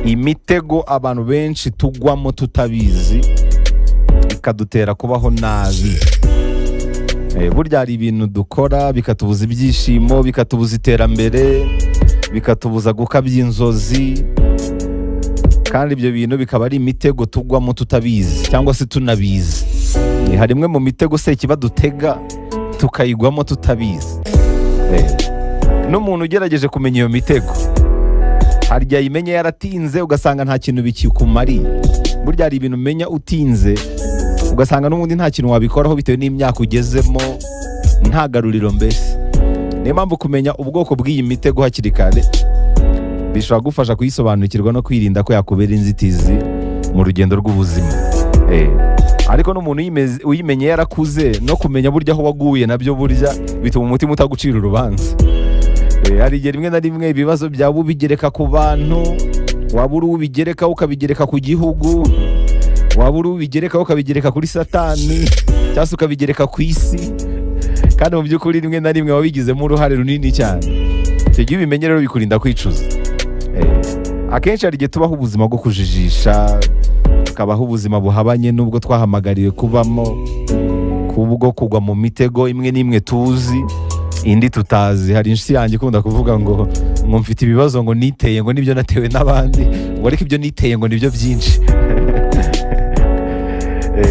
imitego abantu benshi tugwamo tutabizi ikadutera kubaho nabi. Burya hari ibintu dukora bikatubuza ibyishimo, bikatubuza iterambere, bikatubuza gukabya inzozi, kandi ibyo bintu bikaba ari imitego tugwamo tutabizi cyangwa se tunabizi. Hari imwe mu mitego se kiba dutega tukayigwamo tutabizi. N'umuntu ugerageje kumenya iyo mitego hari igihe ayimenye yaratinze ugasanga nta kintu bikikumariye. Burya hari ibintu umenya utinze ugasanga n'ubundi nta kintu wabikoraho bitewe n'imyaka ugezemo, nta garuriro mbese. Niyo mpamvu kumenya ubwoko bw'iyi mitego hakiri kare bishobora gufasha kuyisobanukirwa no kwirinda ko yakubera inzitizi mu rugendo rw'ubuzima. Ariko n'umuntu uyimenye yarakuze, no kumenya burya aho waguye nabyo burya bituma umutima utagucira urubanza. Hari igihe rimwe na rimwe ibibazo byawe ubigereka ku bantu, waba uri ubigereka ukabigereka ku gihugu, waba uri ubigereka ukabigereka kuri satani, cyangwa se ukabigereka ku isi, kandi mu by'ukuri rimwe na rimwe wabigizemo uruhare runini cyane. Icyo gihe ubimenye rero bikurinda kwicuza. Akenshi hari igihe tubaho ubuzima bwo kujijisha, tukabaho ubuzima buhabanye n'ubwo twahamagariwe kubamo, kubwo kugwa mu mitego imwe n'imwe tuzi indi tutazi. Hari inshuti yanjye ikunda kuvuga ngo mfite ibibazo ngo niteye, ngo nibyo natewe n'abandi, ngo ariko ibyo niteye ngo nibyo byinshi.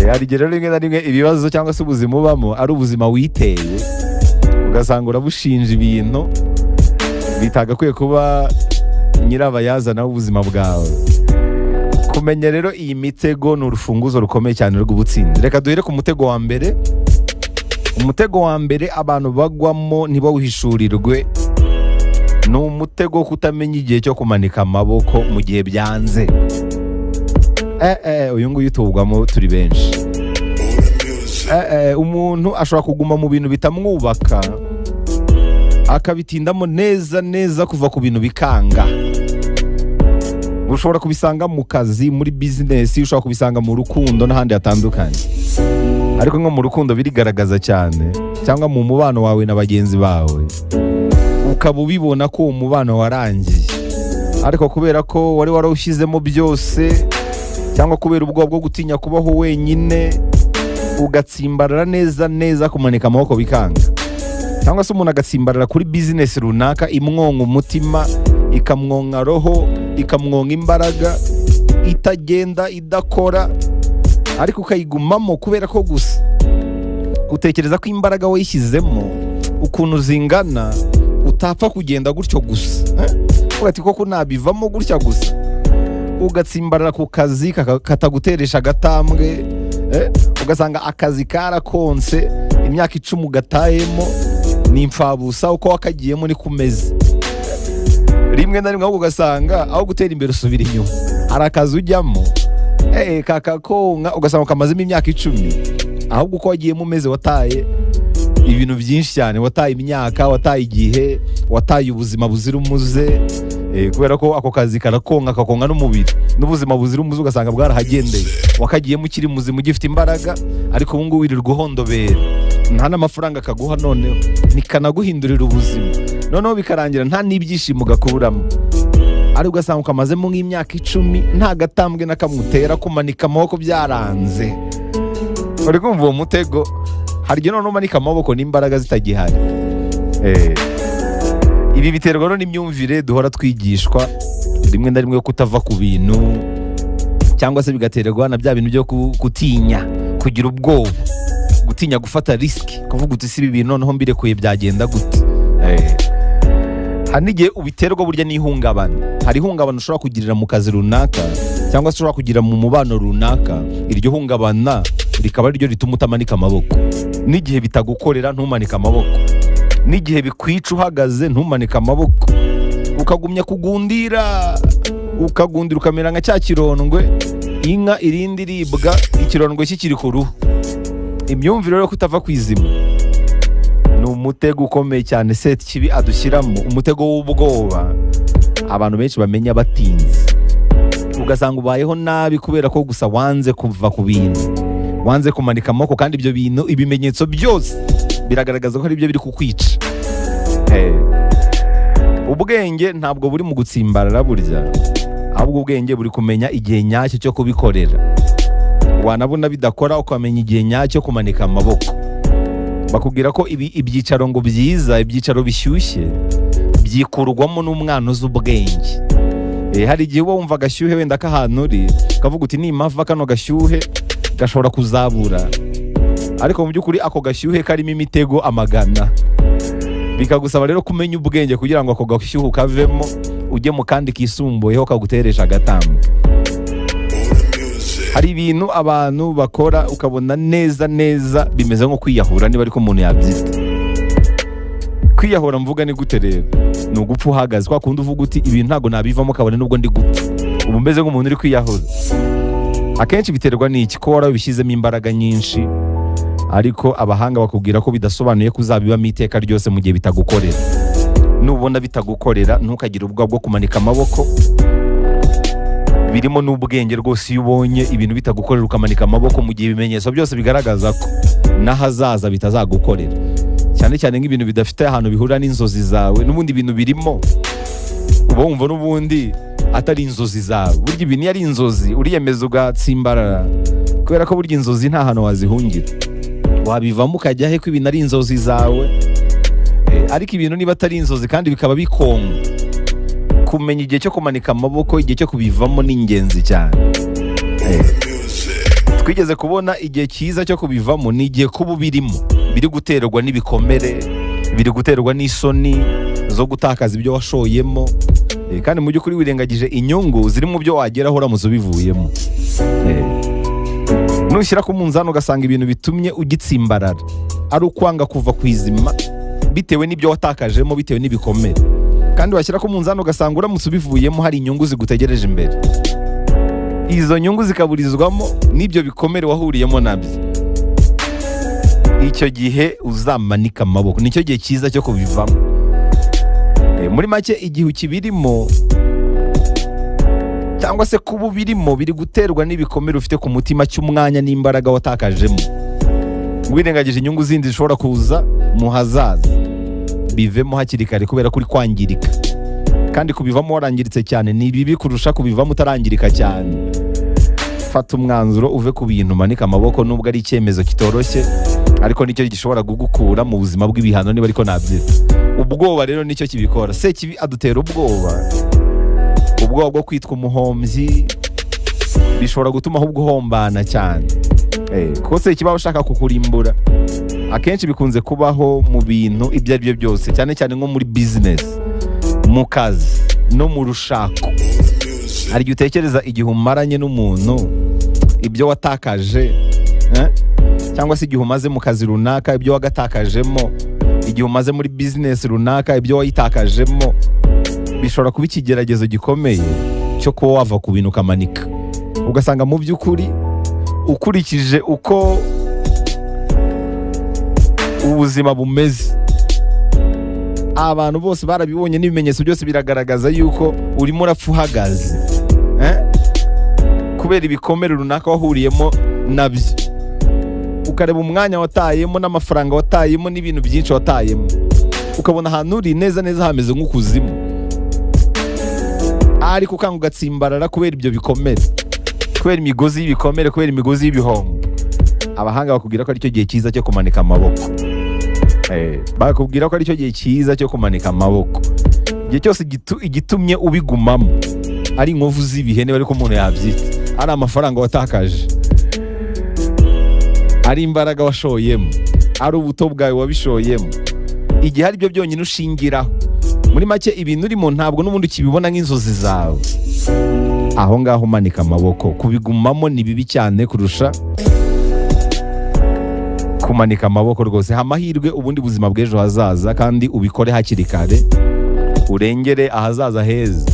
Hari igihe rero rimwe na rimwe ibibazo cyangwa se ubuzima ubamo ari ubuzima witeye, ugasanga urabushinja ibintu bitagakwiye kuba nyirabayazana w'ubuzima bwawe. Kumenya rero iyi mitego ni urufunguzo rukomeye cyane rw'ubutsinzi. Reka duhere ku mutego wa mbere. Umutego wa mbere abantu bagwamo ntibawuhishurirwe ni umutego wo kutamenya igihe cyo kumanika amaboko mu gihe byanze. Uyu nguyu tuwugwamo turi benshi. Umuntu ashobora kuguma mu bintu bitamwubaka akabitindamo neza neza kuva ku bintu bikanga. Ushobora kubisanga mu kazi, muri business, ushobora kubisanga mu rukundo n'ahandi hatandukanye. Ariko nko mu rukundo birigaragaza cyane, cyangwa mu mubano wawe na bagenzi bawe ukaba ubibona ko umubano warangiye, ariko kubera ko wari warawushyizemo byose, cyangwa kubera ubwoba bwo gutinya kubaho wenyine ugatsimbarara neza neza kumanika amaboko bikanga. Cyangwa se umuntu agatsimbarara kuri business runaka imwonga umutima, ikamwonga roho, ikamwonga imbaraga, itagenda idakora, ariko ukayigumamo kubera ko gusa utekereza ko imbaraga wayishyizemo ukuntu zingana utapfa kugenda gutyo gusa. Ugati koko nabivamo gutya gusa, ugatsimbarara ku kazi kataguteresha agatambwe, ugasanga akazi karakonse, imyaka 10 ugatayemo ni imfabusa, uko wakagiyemo ni kumeze. Rimwe na rimwe ahubwo ugasanga aho gutera imbere usubira inyuma. Hari akazi ujyamo kakakonka ugasanga kamazemo imyaka 10, ahubwo uko wagiyemo umeze wataye ibintu byinshi cyane, wataye imyaka, wataye igihe, wataye ubuzima buzira umuze, kubera ko ako kazi karakonka, kakonka n'umubiri n'ubuzima buzira umuze, ugasanga bwarahagendeye. Wakagiyemo ukiri muzima ugifite imbaraga, ariko ubu ngubu wirirwa uhondobera, nta n'amafaranga kaguha, noneho nikanaguhindurira ubuzima, noneho bikarangira nta n'ibyishimo gakuramo. Ari ugasanga ukamazemo nk'imyaka 10 nta gatambwe nakamutera kumanika amaboko byaranze. Uri kumva uwo mutego? Hari igihe noneho umanika amaboko n'imbaraga zitagihari. Ibi biterwa no n'imyumvire duhora twigishwa rimwe na rimwe yo kutava ku bintu, cyangwa se bigaterwa na bya bintu byo gutinya, kugira ubwoba, gutinya gufata risk, kuvuga uti si ibi bintu noneho mbirekuye byagenda gute. Hari n'igihe ubiterwa burya n'ihungabana. Hari ihungabana ushobora kugirira mu kazi runaka, cyangwa se ushobora kugira mu mubano runaka, iryo hungabana rikaba ryo rituma utamanika amaboko. N'igihe bitagukorera ntumanika amaboko, n'igihe bikwica uhagaze ntumanika amaboko, ukagumya kugundira ukamera nka cya kirondwe inka irindi ribwa, ikirondwe kikiri ku ruhu. Imyumvire rero kutava kwizima ni umutego ukomeye cyane set kibi adushyiramo, umutego w'ubwoba abantu benshi bamenya batinze. Ugasanga ubayeho nabi kubera ko gusa wanze kuva ku bintu, wanze kumanika amaboko, kandi ibyo bintu, ibimenyetso byose biragaragaza ko ari byo biri kukwica. Ubwenge ntabwo buri mu gutsimbarara burya, ahubwo ubwenge buri kumenya igihe nyacyo cyo kubikorera. Wanabona bidakora ukamenya igihe nyacyo kumanika amaboko. Bakubwira ko ibyicaro ngo byiza, ibyicaro bishyushye byikurwamo n'umwana uzi ubwenge. Hari igihe uba wumva agashyuhe wenda k'ahantu uri ukavuga uti nimava kano gashyuhe gashobora kuzabura, ariko mu by'ukuri ako gashyuhe karimo imitego amagana. Bikagusaba rero kumenya ubwenge kugira ngo ako gashyuhe kavemo ujye mu kandi kisumbuyeho kaguteresha agatambwe. Hari ibintu abantu bakora ukabona neza neza bimeze nko kwiyahura, niba ariko umuntu yabyita kwiyahura. Mvuga ni gute rero? Ni ugupfa uhagaze, kwa kundi uvuga uti ibintu ntabwo nabivamo kabone nubwo ndi gupfa, ubu meze nk'umuntu uri kwiyahura. Akenshi biterwa n'iki? Ko warabishyizemo imbaraga nyinshi, ariko abahanga bakubwira ko bidasobanuye ko uzabibamo iteka ryose mu gihe bitagukorera. Nubona bitagukorera ntukagire ubwoba bwo kumanika amaboko. Birimo n'ubwenge rwose iyo ubonye ibintu bitagukorera ukamanika amaboko mu gihe ibimenyetso byose bigaragaza ko n'ahazaza bitazagukorera. Cyane cyane nk'ibintu bidafite ahantu bihura n'inzozi zawe, n'ubundi ibintu birimo uba wumva n'ubundi atari inzozi zawe. Burya ibintu iyo ari inzozi uriyemeza ugatsimbarara, kubera ko burya inzozi nta hantu wazihungira. Wabivamo ukajya he ko ibintu ari inzozi zawe? Ariko ibintu niba atari inzozi kandi bikaba bikonga, kumenya igihe cyo kumanika amaboko, igihe cyo kubivamo ni ingenzi cyane. Twigeze kubona igihe cyiza cyo kubivamo ni igihe kuba birimo biri guterwa n'ibikomere, biri guterwa n'isoni zo gutakaza ibyo washoyemo, kandi mu by'ukuri wirengagije inyungu ziri mu byo wageraho uramutse ubivuyemo. Nushyira ku munzani ugasanga ibintu bitumye ugitsimbarara ari ukwanga kuva ku izima bitewe n'ibyo watakajemo, bitewe n'ibikomere, kandi washyira ku munzani ugasanga uramutse ubivuyemo hari inyungu zigutegereje imbere, izo nyungu zikaburizwamo n'ibyo bikomere wahuriyemo nabyo, icyo gihe uzamanika amaboko. Nicyo gihe cyiza cyo kubivamo. Muri make igihe ukibirimo cyangwa se kuba birimo biri guterwa n'ibikomere ufite ku mutima cy'umwanya n'imbaraga watakajemo, wirengagije inyungu zindi zishobora kuza mu hazaza. Bivemo hakiri kare kubera kuri kwangirika, kandi kubivamo warangiritse cyane ni bibi kurusha kubivamo utarangirika cyane. Fata umwanzuro uve ku bintu, manika amaboko, nubwo ari icyemezo kitoroshye, ariko nicyo gishobora kugukura mu buzima bw'ibihano, niba ariko nabyita. Ubwoba rero nicyo kibikora. Sekibi adutera ubwoba bwo kwitwa umuhombyi, bishobora gutuma ahubwo uhombana cyane. Kuko sekibi aba ashaka kukurimbura. Akenshi bikunze kubaho mu bintu ibyo ari byo byose, cyane cyane nko muri business, mu kazi no mu rushako. Hari igihe utekereza igihe umaranye n'umuntu, ibyo watakaje, cyangwa se igihe umaze mu kazi runaka, ibyo wagatakajemo, igihe umaze muri business runaka, ibyo wayitakajemo, bishobora kuba ikigeragezo gikomeye cyo kuba wava ku bintu ukamanika. Ugasanga mu by'ukuri ukurikije uko ubuzima bumeze, abantu bose barabibonye n'ibimenyetso byose biragaragaza yuko urimo urapfa uhagaze, kubera ibikomere runaka wahuriyemo nabyo. Ukareba umwanya watayemo n'amafaranga watayemo n'ibintu byinshi watayemo, ukabona ahantu uri neza neza hameze nk'ukuzimu, ariko ukanga ugatsimbarara kubera ibyo bikomere, kubera imigozi y'ibikomere, kubera imigozi y'ibihombo. Abahanga bakubwira ko aricyo gihe cyiza cyo kumanika amaboko. Bakubwira ko aricyo gihe cyiza cyo kumanika amaboko. Igihe cyose igitumye ubigumamo ari inkovu z'ibihene, ariko umuntu yabyita, ari amafaranga watakaje, ari imbaraga washoyemo, ari ubuto bwawe wabishoyemo, igihe ari byo byonyine ushingiraho. Muri make ibintu urimo ntabwo n'ubundi ukibibona nk'inzozi zawe, aho ngaho umanika amaboko. Kubigumamo ni bibi cyane kurusha kumanika amaboko rwose. Amahirwe ubundi buzima bw'ejo hazaza, kandi ubikore hakiri kare, urengere ahazaza heza.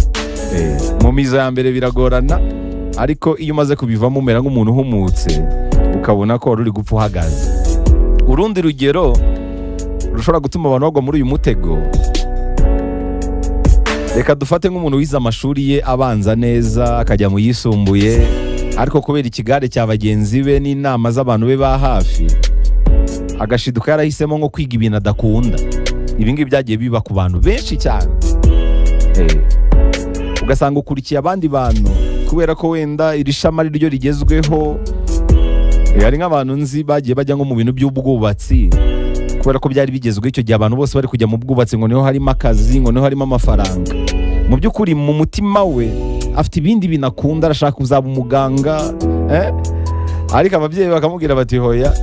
Mu mizo ya mbere biragorana, ariko iyo umaze kubivamo umera nk'umuntu uhumutse, ukabona ko wari uri gupfa uhagaze. Urundi rugero rushobora gutuma abantu bagwa muri uyu mutego, reka dufate nk'umuntu wize amashuri ye abanza neza akajya mu yisumbuye, ariko kubera ikigare cya bagenzi be n'inama z'abantu be ba hafi, agashiduka yarahisemo nko kwiga ibintu adakunda. Ibi ngibi byagiye biba ku bantu benshi cyane. ugasanga ukurikiye abandi bantu kubera ko wenda iri shama ari ryo rigezweho. Hari nk'abantu nzi bagiye bajya nko mu bintu by'ubwubatsi kubera ko byari bigezweho icyo gihe, abantu bose bari kujya mu bwubatsi ngo niho harimo akazi, ngo niho harimo amafaranga. Mu by'ukuri mu mutima we afite ibindi bintu akunda, arashaka kuzaba umuganga, ariko ababyeyi bakamubwira bati hoya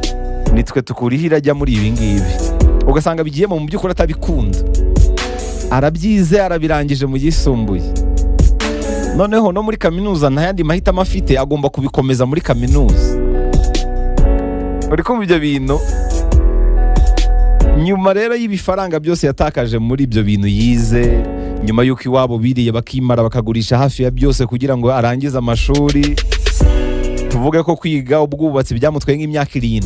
nitwe tukurihira ajya muri ibi ngibi. Ugasanga bigiyemo mu by'ukuri atabikunda, arabyize arabirangije mu gisumbuye, noneho no muri kaminuza nta yandi mahitamo afite, agomba kubikomeza muri kaminuza. Uri kumva ibyo bintu? Nyuma rero y'ibifaranga byose yatakaje muri ibyo bintu yize, nyuma y'uko iwabo biriye bakimara bakagurisha hafi ya byose kugira ngo arangize amashuri, tuvuge ko kwiga ubwubatsi byamutwaye nk'imyaka 7.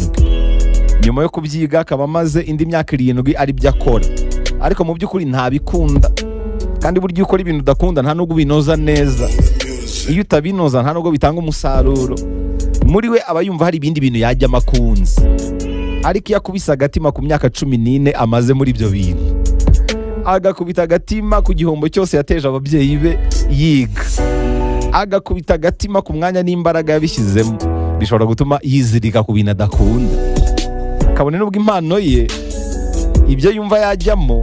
Nyuma yo kubyiga akaba amaze indi myaka 7 ari byo akora, ariko mu by'ukuri ntabikunda. Kandi burya iyo ukora ibintu udakunda nta nubwo binoza neza, iyo utabinoza nta nubwo bitanga umusaruro. Muri we aba yumva hari ibindi bintu yajyamo akunze, ariko iyo akubise agatima ku myaka 14 amaze muri ibyo bintu, agakubita agatima ku gihombo cyose yateje ababyeyi be yiga, agakubita agatima ku mwanya n'imbaraga yabishyizemo, bishobora gutuma yizirika ku bintu adakunda. Kabone nubwo impano ye ibyo yumva yajyamo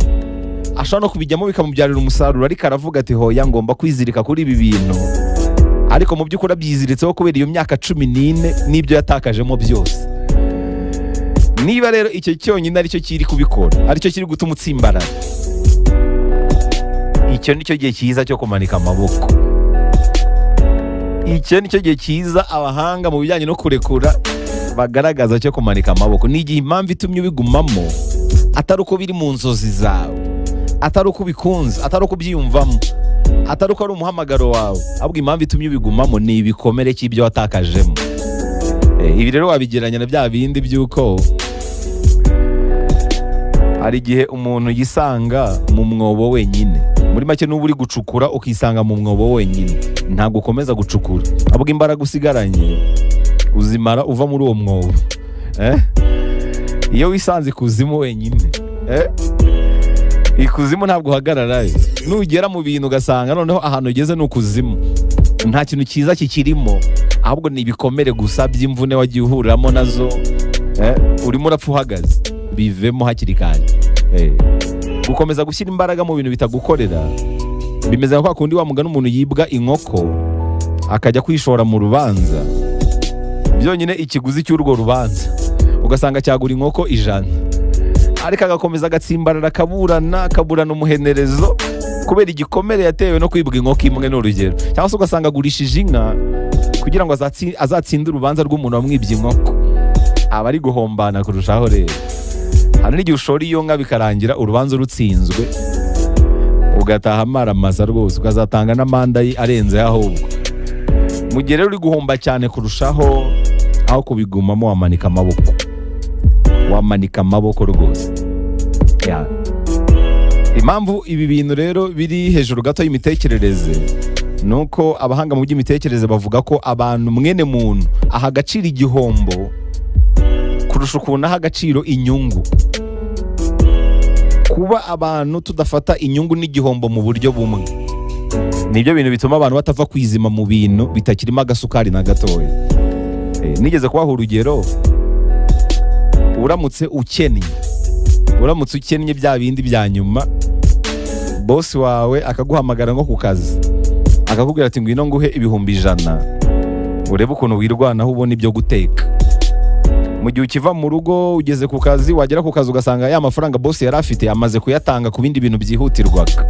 ashobora no kubijyamo bikamubyarira umusaruro, ariko aravuga ati hoya ngomba kwizirika kuri ibi bintu. Ariko mu by'ukuri abyiziritseho kubera iyo myaka 14 n'ibyo yatakajemo byose. Niba rero icyo cyonyine aricyo kiri kubikora, aricyo kiri gutuma utsimbarara, icyo nicyo gihe cyiza cyo kumanika amaboko. Icyo nicyo gihe cyiza abahanga mu bijyanye no kurekura bagaragaza cyo kumanika amaboko. Ni igihe impamvu itumye ubigumamo atari uko biri mu nzozi zawe, atari uko ubikunze, atari uko ubyiyumvamo, atari uko ari umuhamagaro wawe, ahubwo impamvu itumye ubigumamo ni ibikomere cy'ibyo watakajemo. Ibi rero wabigeranya na bya bindi by'uko hari igihe umuntu yisanga mu mwobo wenyine. Muri make n'ubu uri gucukura ukisanga mu mwobo wenyine, ntabwo ukomeza gucukura, ahubwo imbaraga usigaranye uzimara uva muri uwo mwobo. Iyo wisanze ikuzimu wenyine, ikuzimu ntabwo uhagararayo. Nugera mu bintu ugasanga noneho ahantu ugeze ni ukuzimu, nta kintu cyiza kikirimo, ahubwo ni ibikomere gusa by'imvune wagiye uhuriramo nazo. Urimo urapfa uhagaze, bivemo hakiri kare. Gukomeza gushyira imbaraga mu bintu bitagukorera bimeze nka kwa kundi wa mugani umuntu yibwa inkoko akajya kwishora mu rubanza, byonyine ikiguzi cy'urwo rubanza ugasanga cyagura inkoko 100, ariko agakomeza agatsimbarara akaburana umuhenerezo kubera igikomere yatewe no kwibwa inkoko imwe n'urugero. Cyangwa se ugasanga agurishije inka kugira ngo azatsinde urubanza rw'umuntu wamwibye inkoko, aba ari guhombana kurushaho. Rero hano n'igihe ushora iyo nka bikarangira urubanza rutsinzwe, ugataha amaramasa rwose, ukazatanga n'amanda arenzeho. Ahubwo mu gihe rero uri guhomba cyane kurushaho, aho kubigumamo wamanika amaboko, wamanika amaboko rwose. Impamvu ibi bintu rero biri hejuru gato y'imitekerereze nuko abahanga mu by'imitekerereze bavuga ko abantu mwene muntu aha agaciro igihombo kurusha ukuntu aha agaciro inyungu. Kuba abantu tudafata inyungu n'igihombo mu buryo bumwe nibyo bintu bituma abantu batava kwizima mu bintu bitakirimo agasukari na gatoya. Nigeze kubaha urugero, uramutse ukennye bya bindi bya nyuma, bosi wawe akaguhamagara nko ku kazi akakubwira ati ngwino nguhe 100,000 urebe ukuntu wirwanaho ubona ibyo guteka. Mu gihe ukiva mu rugo ugeze ku kazi, wagera ku kazi ugasanga ya mafaranga bosi yari afite amaze kuyatanga ku bindi bintu byihutirwaga.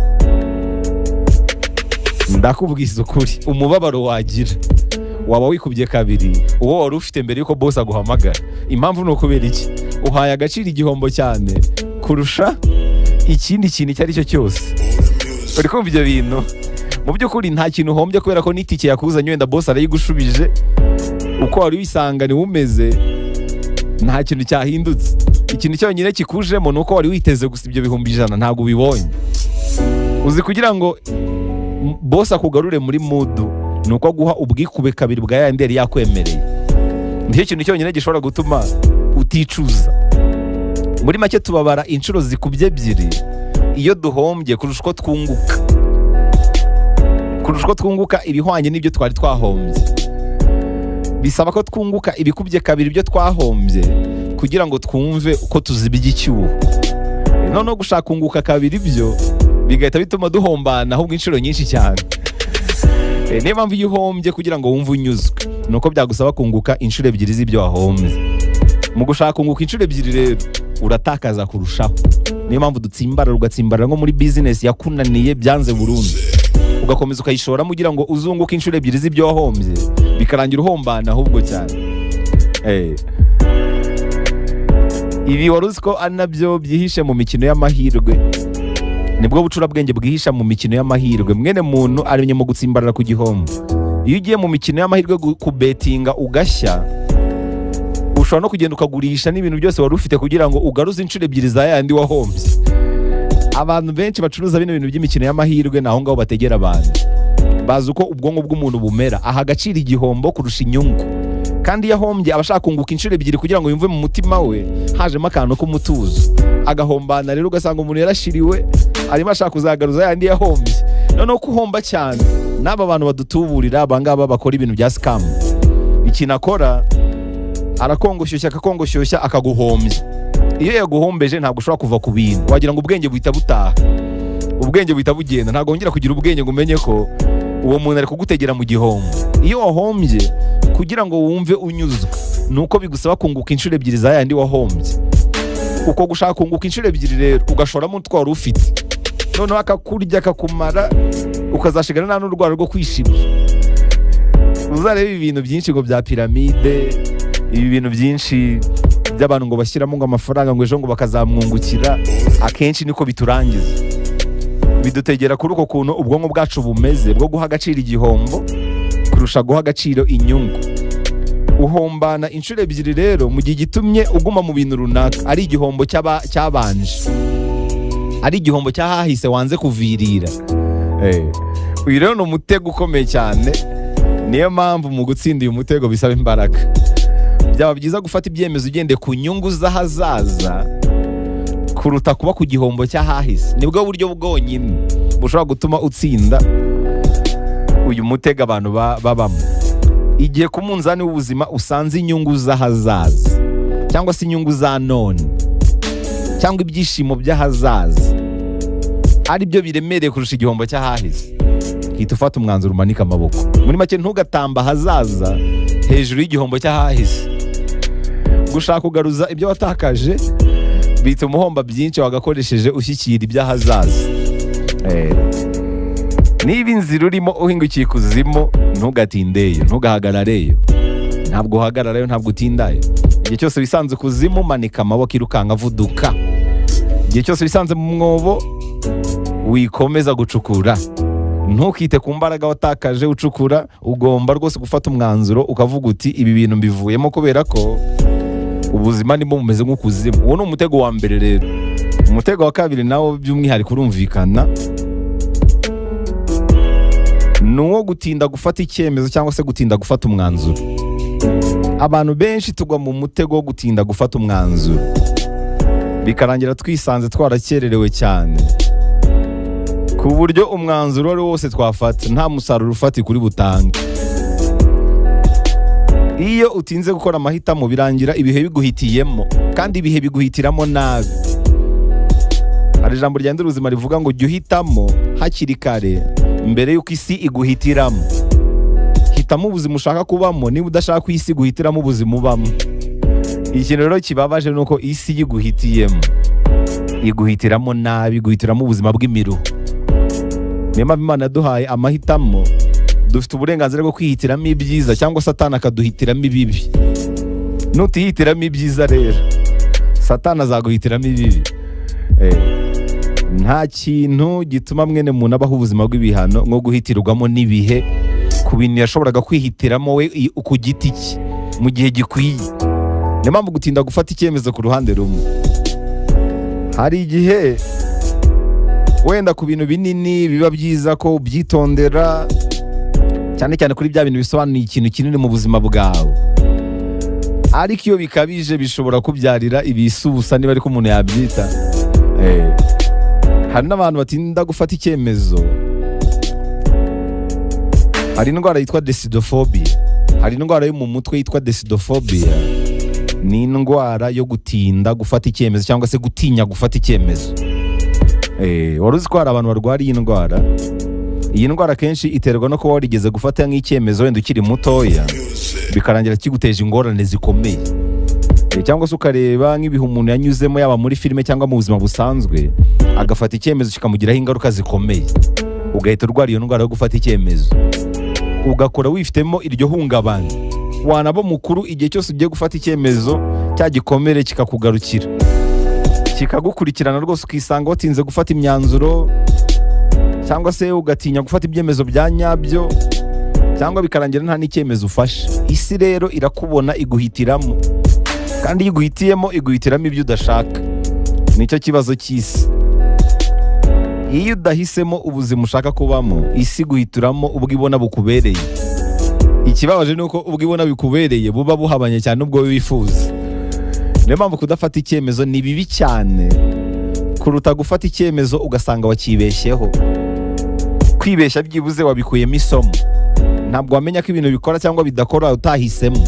Ndakubwiza ukuri, umubabaro wagira waba wikubye kabiri uwo wari ufite mbere yuko bosi aguhamagara. Impamvu ni ukubera iki? Uhaye agaciro igihombo cyane kurusha ikindi kintu icyo ari cyo cyose. Uri kumva ibyo bintu? Mu by'ukuri nta kintu uhombye kubera ko n'itike yakuzanye wenda bosi arayigushubije, uko wari wisanga ni umeze, nta kintu cyahindutse. Ikintu cyonyine kikujemo ni uko wari witeze gusa ibyo 100,000 ntabwo ubibonye. Uzi kugira ngo bosi akugarure muri mudu ni uko aguha ubwikube kabiri bwa yandi yari yakwemereye. Nicyo kintu cyonyine gishobora gutuma uticuza. Muri make tubabara inshuro zikubye 2 iyo duhombye kurusha uko twunguka. kurusha uko twunguka ibihwanye n'ibyo twari twahombye. Bisaba ko twunguka ibikubye kabiri ibyo twahombye kugira ngo twumve uko tuzibya icyuho. Noneho gushaka kunguka kabiri ibyo bigahita bituma duhombana ahubwo inshuro nyinshi cyane. Niyo mpamvu iyo uhombye kugira ngo wumve unyuzwe nuko byagusaba kunguka inshuro ebyiri z'ibyo wahombye. Mu gushaka kunguka inshuro ebyiri rero uratakaza kurushaho. Niyo mpamvu dutsimbarara ugatsimbarara nko muri business yakunaniye byanze burundu, ugakomeza ukayishoramo ugira ngo uzunguke inshuro ebyiri z'ibyo wahombye, bikarangira uhombana ahubwo cyane. Ibi wari uzi ko ari nabyo byihishe mu mikino y'amahirwe. Nibwo bucurabwenge bwihisha mu mikino y'amahirwe. Mwene muntu ari mu gutsimbarara ku gihombo. Iyo ugiye mu mikino y'amahirwe kubetinga ugashya, ushobora no kugenda ukagurisha n'ibintu byose wari ufite kugira ngo ugaruze inshuro ebyiri za yandi wahombye. Abantu benshi bacuruza bino bintu by'imikino y'amahirwe naho ngaho bategera abantu. Bazi uko ubwonko bw'umuntu bumera, aha agaciro igihombo kurusha inyungu. Kandi iyo ahombye aba ashaka kunguka inshuro ebyiri kugira ngo yumve mu mutima we hajemo akantu k'umutuzo. Agahombana rero ugasanga umuntu yarashiriwe, arimo ashaka kuzagaruza yandi yahombye. Noneho kuhomba cyane n'aba bantu badutuburira, abangaba bakora ibintu bya scam. Ikintu akora akakongoshyushya akaguhombya. Iyo yaguhombeje ntabwo ushobora kuva ku bintu, wagira ngo ubwenge buhita butaha, ubwenge buhita bugenda, ntabwo wongera kugira ubwenge ngo umenye ko uwo muntu ari kugutegera mu gihombo. Iyo wahombye kugira ngo wumve unyuzwe nuko bigusaba kunguka inshuro ebyiri za yandi wahombye. Uko gushaka kunguka inshuro ebyiri rero ugashoramo utwaro ufite, noneho akakurya akakumara, ukazashigana nta n'urwara rwo kwishima. Uzareba ibintu byinshi ngo bya piramide, ibi bintu byinshi by'abantu ngo bashyiramo ngo amafaranga ngo ejo ngo bakazamwungukira, akenshi niko biturangiza. Bidutegera kuri uko kuntu ubwonko bwacu bumeze bwo guha agaciro igihombo kurusha guha agaciro inyungu. Uhombana inshuro ebyiri rero mu gihe gitumye uguma mu bintu runaka, ari igihombo cyabanje, ari igihombo cyahahise wanze kuvirira. Uyu rero ni umutego ukomeye cyane. Niyo mpamvu mu gutsinda uyu mutego bisaba imbaraga. Byaba byiza gufata ibyemezo ugendeye ku nyungu z'ahazaza kuruta kuba ku gihombo cy'ahahise. Nibwo buryo bwonyine bushobora gutuma utsinda uyu mutego abantu babamo. Igihe ku munzani w'ubuzima usanze inyungu z'ahazaza cyangwa se inyungu za none cyangwa ibyishimo by'ahazaza ari byo biremereye kurusha igihombo cy'ahahise, hita ufata umwanzuro umanika amaboko. Muri make ntugatamba ahazaza hejuru y'igihombo cy'ahahise. Gushaka kugaruza ibyo watakaje bituma umuhomba byinshi wagakoresheje ushyikira iby'ahazaza. Niba inzira urimo uhingukiye ikuzimu, ntugatindeyo, ntugahagarareyo. Ntabwo uhagararayo, ntabwo utindayo. Igihe cyose wisanze kuzimu, manika amaboko, irukanka, vuduka. Igihe cyose wisanze mu mwobo, wikomeza gucukura. Ntukite ku mbaraga watakaje ucukura. Ugomba rwose gufata umwanzuro ukavuga uti ibi bintu mbivuyemo kubera ko ubuzima nimo bumeze nk'ukuzimu. Uwo ni umutego wa mbere rero. Umutego wa kabiri nawo by'umwihariko urumvikana, ni uwo gutinda gufata icyemezo cyangwa se gutinda gufata umwanzuro. Abantu benshi tugwa mu mutego wo gutinda gufata umwanzuro, bikarangira twisanze twarakererewe cyane ku buryo umwanzuro ari wose twafata nta musaruro ufatika uri butange. Iyo utinze gukora amahitamo birangira ibihe biguhitiyemo, kandi ibihe biguhitiramo nabi. Hari ijambo ryandura ubuzima rivuga ngo jya uhitamo hakiri kare mbere y'uko isi iguhitiramo. Hitamo ubuzima ushaka kubamo niba udashaka ko isi iguhitiramo ubuzima ubamo. Ikintu rero kibabaje ni uko isi yiguhitiyemo, iguhitiramo nabi, iguhitiramo ubuzima bw'imiruho. Niyo mpamvu Imana yaduhaye amahitamo. Dufite uburenganzira bwo kwihitiramo ibyiza cyangwa Satani akaduhitiramo ibibi. Nutihitiramo ibyiza rero, Satani azaguhitiramo ibibi. Nta kintu gituma mwene muntu abaho ubuzima bw'ibihano nko guhitirwamo n'ibihe ku bintu yashoboraga kwihitiramo we ku giti cye mu gihe gikwiye. Niyo mpamvu gutinda gufata icyemezo ku ruhande rumwe. Hari igihe wenda ku bintu binini biba byiza ko ubyitondera, cyane cyane kuri bya bintu bisobanuye ikintu kinini mu buzima bwawe. Ariko iyo bikabije bishobora kubyarira ibisusa, niba ariko umuntu yabyita. Hari n'abantu batinda gufata icyemezo hari indwara yitwa decidophobia, hari indwara yo mu mutwe yitwa decidophobia. Ni indwara yo gutinda gufata icyemezo cyangwa se gutinya gufata icyemezo. Wari uzi ko hari abantu barwara iyi ndwara? Iyi ndwara kenshi iterwa no kuba warigeze gufata nk'icyemezo wenda ukiri mutoya bikarangira kiguteje ingorane zikomeye, cyangwa se ukareba nk'ibihe umuntu yanyuzemo yaba muri filime cyangwa mu buzima busanzwe agafata icyemezo kikamugiraho ingaruka zikomeye, ugahita urwara iyo ndwara yo gufata icyemezo, ugakora wifitemo iryo hungabana. Wanaba mukuru, igihe cyose ugiye gufata icyemezo cya gikomere kikakugarukira, kikagukurikirana rwose, ukisanga watinze gufata imyanzuro cyangwa se ugatinya gufata ibyemezo bya nyabyo, cyangwa bikarangira nta n'icyemezo ufashe. Isi rero irakubona iguhitiramo, kandi iyo iguhitiyemo iguhitiramo ibyo udashaka. Nicyo kibazo cy'isi. Iyo udahisemo ubuzima ushaka kubamo, isi iguhitiramo ubwo ibona bukubereye. Ikibabaje ni uko ubwo ibona bikubereye buba buhabanye cyane n'ubwo wifuza. Niyo mpamvu kudafata icyemezo ni bibi cyane kuruta gufata icyemezo ugasanga wakibeshyeho. Kwibeshya byibuze wabikuyemo isomo, ntabwo wamenya ko ibintu bikora cyangwa bidakora utahisemo.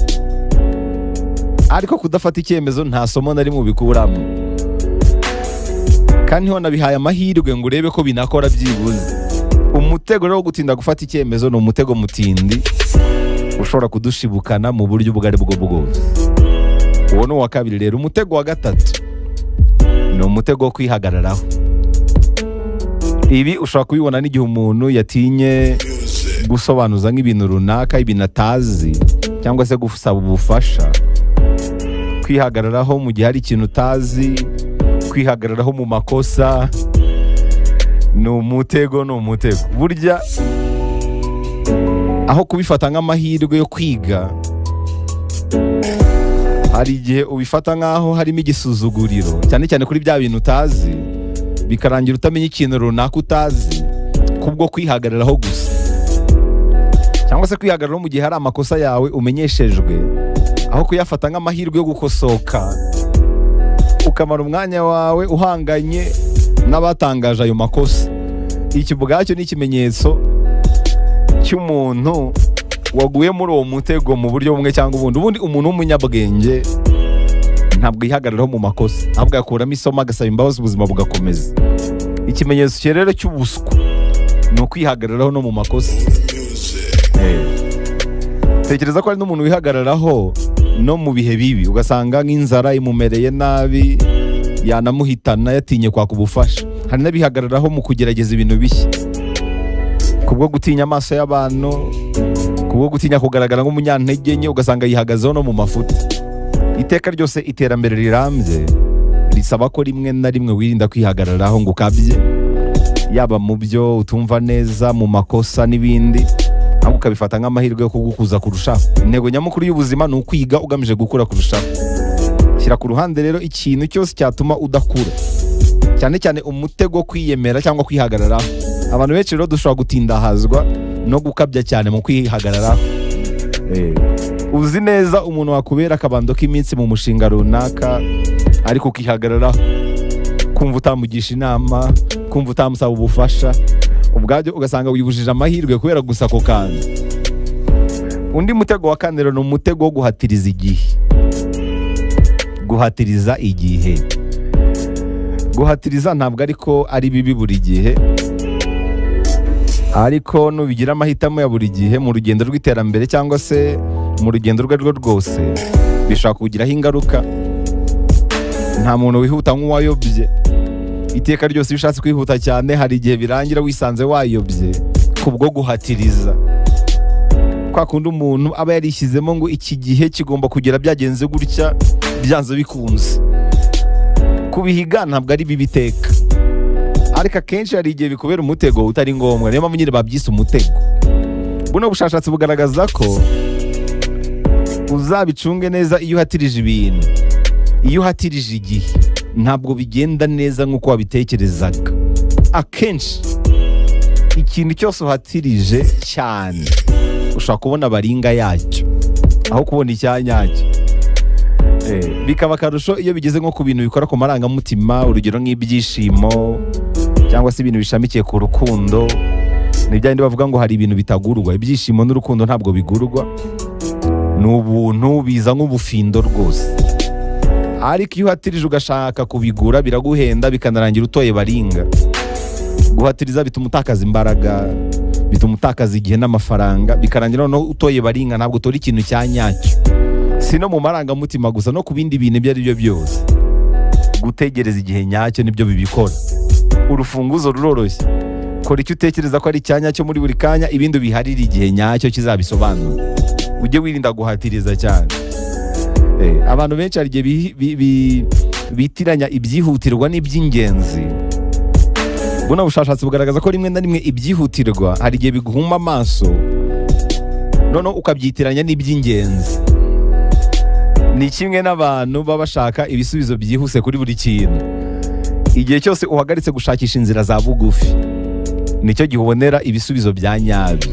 Ariko kudafata icyemezo nta somo na rimwe ubikuramo, kandi ho nabihaye amahirwe ngo urebe ko binakora byibuze. Umutego rero wo gutinda gufata icyemezo ni umutego mutindi ushobora kudushibukana mu buryo ubwo ari bwo bwose. Uwo ni uwa kabiri rero. Umutego wa gatatu ni umutego wo kwihagararaho. Ibi ushobora kubibona n'igihe umuntu yatinye gusobanuza nk'ibintu runaka, ibintu atazi, cyangwa se gusaba ubufasha. Kwihagararaho mu gihe hari ikintu utazi, kwihagararaho mu makosa, ni umutego. Burya aho kubifata nk'amahirwe yo kwiga, hari igihe ubifata nk'aho harimo igisuzuguriro, cyane cyane kuri bya bintu utazi, bikarangira utamenya ikintu runaka utazi kubwo kwihagararaho gusa. Cyangwa se kwihagararaho mu gihe hari amakosa yawe umenyeshejwe, aho kuyafata nk'amahirwe yo gukosoka, ukamara umwanya wawe uhanganye n'abatangaje ayo makosa. Iki ubwacyo ni ikimenyetso cy'umuntu waguye muri uwo mutego mu buryo bumwe cyangwa ubundi. Ubundi umuntu w'umunyabwenge ntabwo yihagararaho mu makosa, ahubwo yakuramo isomo agasaba imbabazi, ubuzima bugakomeza. Ikimenyetso cye rero cy'ubuswa ni ukwihagararaho no mu makosa. Tekereza ko hari n'umuntu wihagararaho no mu bihe bibi, ugasanga nk'inzara imumereye nabi yanamuhitana yatinye kwaka ubufasha. Hari n'abihagararaho mu kugerageza ibintu bishya, kubwo gutinya amaso y'abantu, kubwo gutinya kugaragara nk'umunyantege nke, ugasanga yihagazeho no mu mafuti. Iteka ryose iterambere rirambye risaba ko rimwe na rimwe wirinda kwihagararaho ngo ukabye, yaba mu byo utumva neza, mu makosa n'ibindi, ahubwo ukabifata nk'amahirwe yo kugukuza kurushaho. Intego nyamukuru y'ubuzima ni ukwiga ugamije gukura kurushaho. Shyira ku ruhande rero ikintu cyose cyatuma udakura, cyane cyane umutego wo kwiyemera cyangwa kwihagararaho. Abantu benshi rero dushobora gutindahazwa no gukabya cyane mu kwihagararaho. Uzi neza umuntu wakubera akabando k'iminsi mu mushinga runaka, ariko ukihagararaho, kumva utamugisha inama, kumva utamusaba ubufasha, ubwabyo ugasanga wibujije amahirwe kubera gusa ako kantu. Undi mutego wa kane ni umutego wo guhatiriza igihe. Guhatiriza igihe, guhatiriza ntabwo ariko ari bibi buri gihe, ariko nubigira amahitamo ya buri gihe mu rugendo rw'iterambere cyangwa se mu rugendo rwe rwose, bishobora kugiraho ingaruka. Nta muntu wihuta nk'uwayobye. Iteka ryose iyo ushatse kwihuta cyane, hari igihe birangira wisanze wayobye kubwo guhatiriza. Kwa kundi umuntu aba yarishyizemo ngo iki gihe kigomba kugera byagenze gutya, byanze bikunze. Kubihiga ntabwo ari bibi iteka, ariko akenshi hari igihe bikubera umutego utari ngombwa. Niyo mpamvu nyine babyise umutego. Buno bushakashatsi bugaragaza ko uzabicunge neza iyo uhatirije ibintu. Iyo uhatirije igihe ntabwo bigenda neza nk'uko wabitekerezaga. Akenshi ikintu cyose uhatirije cyane ushobora kubona baringa yacyo aho kubona icyanyacyo. Bikaba akarusho iyo bigeze nko ku bintu bikora ku marangamutima, urugero nk'ibyishimo cyangwa se ibintu bishamikiye ku rukundo, ni bya bindi bavuga ngo hari ibintu bitagurwa. Ibyishimo n'urukundo ntabwo bigurwa, ni ubuntu, biza nk'ubufindo rwose. Ariko iyo uhatirije ugashaka kubigura biraguhenda, bikanarangira utoye baringa. Guhatiriza bituma utakaza imbaraga, bituma utakaza igihe n'amafaranga, bikarangira noneho utoye baringa, ntabwo utora ikintu cya nyacyo. Si no mu marangamutima gusa, no ku bindi bintu ibyo ari byo byose. Gutegereza igihe nyacyo nibyo bibikora. Urufunguzo ruroroshye. Kora icyo utekereza ko ari icya nyacyo muri buri kanya, ibindi biharira igihe nyacyo kizabisobanura. Ujye wirinda guhatiriza cyane. Abantu benshi hari igihe bitiranya ibyihutirwa n'iby'ingenzi. Buno bushakashatsi bugaragaza ko rimwe na rimwe ibyihutirwa hari igihe biguhuma amaso, noneho ukabyitiranya n'iby'ingenzi. Ni kimwe n'abantu baba bashaka ibisubizo byihuse kuri buri kintu. Igihe cyose uhagaritse gushakisha inzira za bugufi, nicyo gihe ubonera ibisubizo bya nyabyo.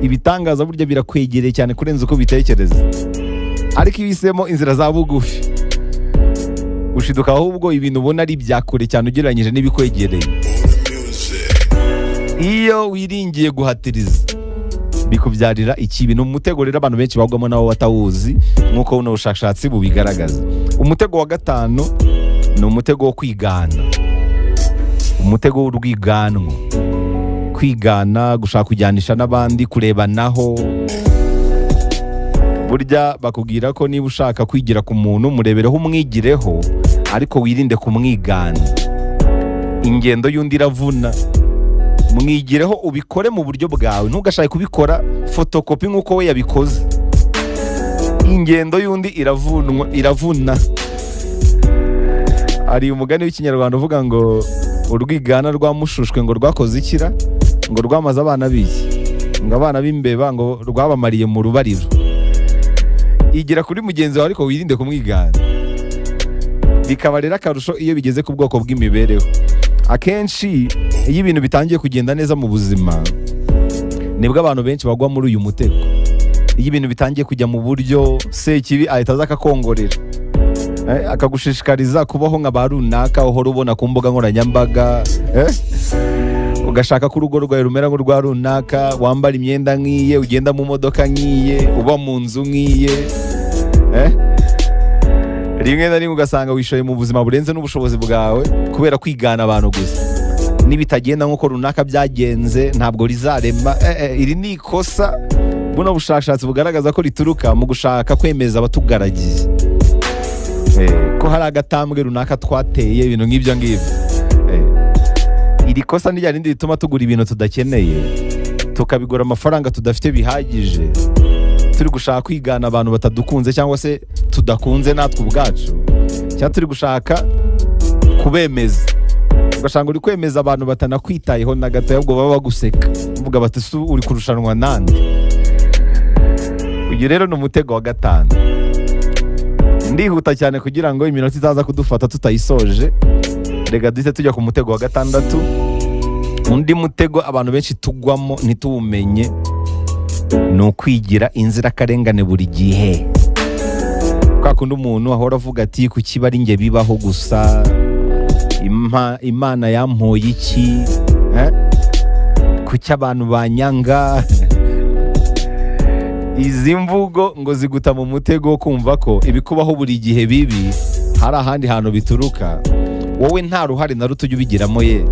Ibitangaza burya birakwegereye cyane kurenza uko bitekereza. Ariko iyo uhisemo inzira za bugufi, ushiduka ahubwo ibintu ubona ari ibya kure cyane ugereranyije n'ibikwegereye. Iyo wiringiye guhatiriza, bikubyarira ikibi. Ni umutego rero abantu benshi bagwamo nawo batawuzi, nk'uko buno bushakashatsi bubigaragaza. Umutego wa gatanu ni umutego wo kwigana. Umutego w'urwiganwa. Kwigana, gushaka kujyanisha n'abandi, kurebanaho. Burya bakubwira ko niba ushaka kwigira ku muntu, murebereho umwigireho, ariko wirinde kumwigana. Ingendo y'undi iravuna. Mwigireho ubikore mu buryo bwawe, ntugashake kubikora fotokopi nk'uko we yabikoze. Ingendo y'undi iravuna. Hari umugani w'ikinyarwanda uvuga ngo urwigana rwamushushwe ngo rwakoze ikira, ngo rwamaze abana b'iki, ngo abana b'imbeba ngo rwabamariye mu rubariro. Igira kuri mugenzi wawe ariko wirinde kumwigana. Bikaba rero akarusho iyo bigeze ku bwoko bw'imibereho. Akenshi iyo ibintu bitangiye kugenda neza mu buzima, nibwo abantu benshi bagwa muri uyu mutego. Iyo ibintu bitangiye kujya mu buryo sekibi ahita aza akakongorera, akagushishikariza kubaho nka ba runaka uhora ubona ku mbuga nkoranyambaga. Ugashaka ko urugo rwawe rumera nk'urwa runaka, wambara imyenda nk'iye, ugenda mu modoka nk'iye, uba mu nzu nk'iye. Rimwe na rimwe ugasanga wishoye mu buzima burenze n'ubushobozi bwawe kubera kwigana abantu gusa. Nibitagenda nk'uko runaka byagenze, ntabwo rizarema. Iri ni ikosa. Buno bushakashatsi bugaragaza ko rituruka mu gushaka kwemeza abatugaragiye, ko hari agatambwe runaka twateye, ibintu nk'ibyo ngibyo. Iri kosa ni rindi rituma tugura ibintu tudakeneye, tukabigura amafaranga tudafite bihagije, turi gushaka kwigana abantu batadukunze cyangwa se tudakunze natwe ubwacu, cyangwa turi gushaka kubemeza. Ugasanga uri kwemeza abantu batanakwitayeho na gato, ahubwo baba baguseka, uvuga bati su uri kurushanwa nande. Uyu rero ni umutego wa gatanu. Ndihuta cyane kugira ngo iminota itaza kudufata tutayisoje. Reka duhite tujya ku mutego wa gatandatu. Undi mutego abantu benshi tugwamo ntituwumenye, ni ukwigira inzirakarengane buri gihe. Kwa kundi umuntu ahora avuga ati kuki bari njye bibaho gusa, Imana yampoye iki, kuki abantu banyanga. Izi mvugo ngo ziguta mu mutego wo kumva ko ibikubaho buri gihe bibi hari ahandi hantu bituruka, wowe nta ruhare na ruto ujya ubigiramo ye.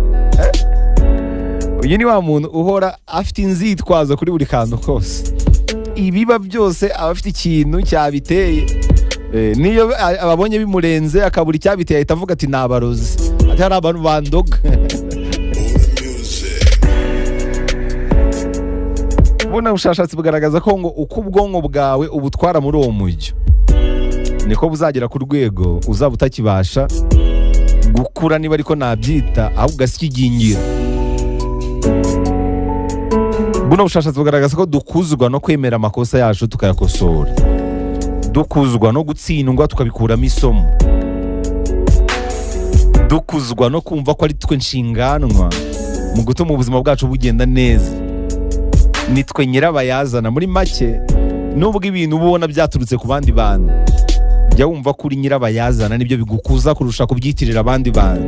Uyu ni wa muntu uhora afite inzitwazo kuri buri kantu kose. Ibiba byose aba afite ikintu cyabiteye. Niyo ababonye bimurenze akabura icyabiteye ahita avuga ati nabarozi, ati hari abantu bandoga. Buno bushakashatsi bugaragaza ko ngo uko ubwonko bwawe ubutwara muri uwo mujyo, niko buzagera ku rwego uzaba utakibasha gukura, niba ariko nabyita, ahubwo ugasikigingira. Buno bushakashatsi bugaragaza ko dukuzwa no kwemera amakosa yacu tukayakosora, dukuzwa no gutsindwa tukabikuramo isomo, dukuzwa no kumva ko ari twe nshinganwa mu gutuma ubuzima bwacu bugenda neza. Nitwe nyirabayazana. Muri make, nubwo ibintu ubona byaturutse ku bandi bantu, jya wumva ko uri nyirabayazana, nibyo bigukuza kurusha kubyitirira abandi bantu.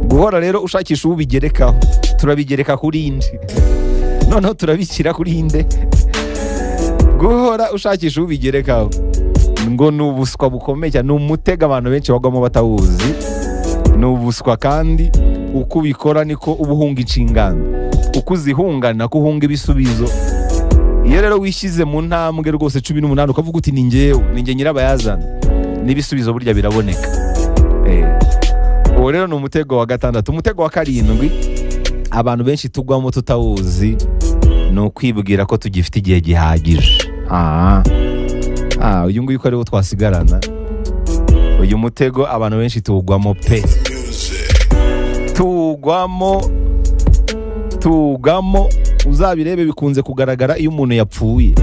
Guhora rero ushakisha ubigerekaho, turabigereka kuri indi. noneho turabishyira kuri inde, guhora ushakisha ubigerekaho ngo ni ubuswa bukomeye cyane, ni umutego abantu benshi bagwamo batawuzi, ni ubuswa kandi uko ubikora niko uba uhunga inshingano, uko uzihunga nako uhunga ibisubizo. Iyo rero wishyize mu ntambwe rwose 18 ukavuga uti ni njye nyirabayazana, n'ibisubizo burya biraboneka. Uwo rero ni umutego wa 6. Umutego wa 7 abantu benshi tugwamo tutawuzi ni ukwibwira ko tugifite igihe gihagije. Uyu nguyu ko ariwo twasigarana. Uyu mutego abantu benshi tuwugwamo pe. Tugwamo uzabirebe bikunze kugaragara iyo umuntu yapfuye.